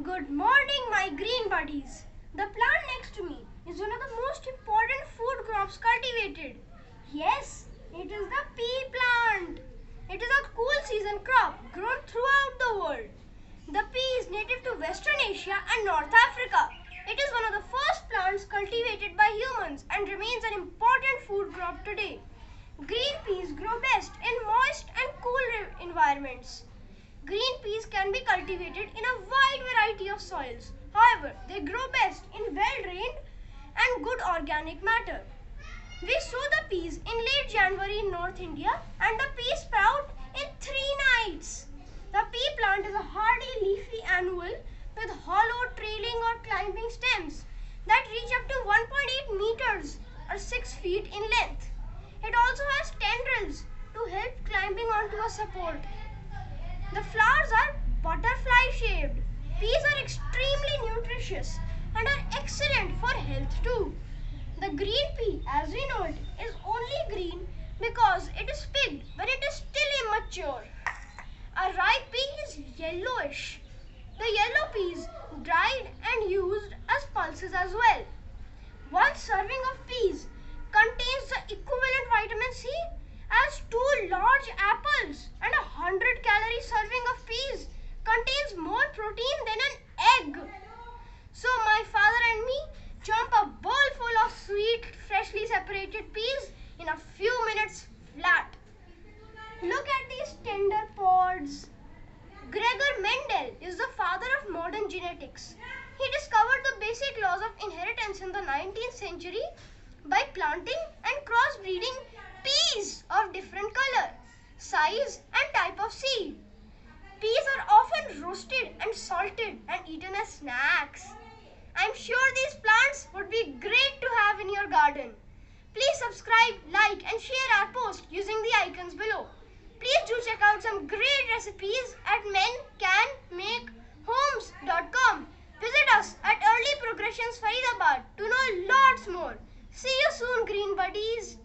Good morning, my green buddies. The plant next to me is one of the most important food crops cultivated. Yes, it is the pea plant. It is a cool season crop grown throughout the world. The pea is native to Western Asia and North Africa. It is one of the first plants cultivated by humans and remains an important food crop today. Green peas grow best in moist and cool environments. Green peas can be cultivated in a wide variety of soils. However, they grow best in well-drained and good organic matter. We sow the peas in late January in North India and the peas sprout in 3 nights. The pea plant is a hardy leafy annual with hollow, trailing or climbing stems that reach up to 1.8 meters or 6 feet in length. It also has tendrils to help climbing onto a support. The flowers are butterfly shaped. Peas are extremely nutritious and are excellent for health too. The green pea, as we know it, is only green because it is picked when it is still immature. A ripe pea is yellowish. The yellow peas dried and used as pulses as well. One serving of peas contains the equivalent vitamin C as 2 large apples, and a 100-calorie serving of peas contains more protein than an egg. So my father and me chomp a bowl full of sweet, freshly separated peas in a few minutes flat. Look at these tender pods. Gregor Mendel is the father of modern genetics. He discovered the basic laws of inheritance in the 19th century by planting and crossbreeding peas of different color, size and type of seed. Peas are often roasted and salted and eaten as snacks. I'm sure these plants would be great to have in your garden. Please subscribe, like and share our post using the icons below. Please do check out some great recipes at mencanmakehomes.com. Visit us at Early Progressions Faridabad to know lots more. See you soon, green buddies.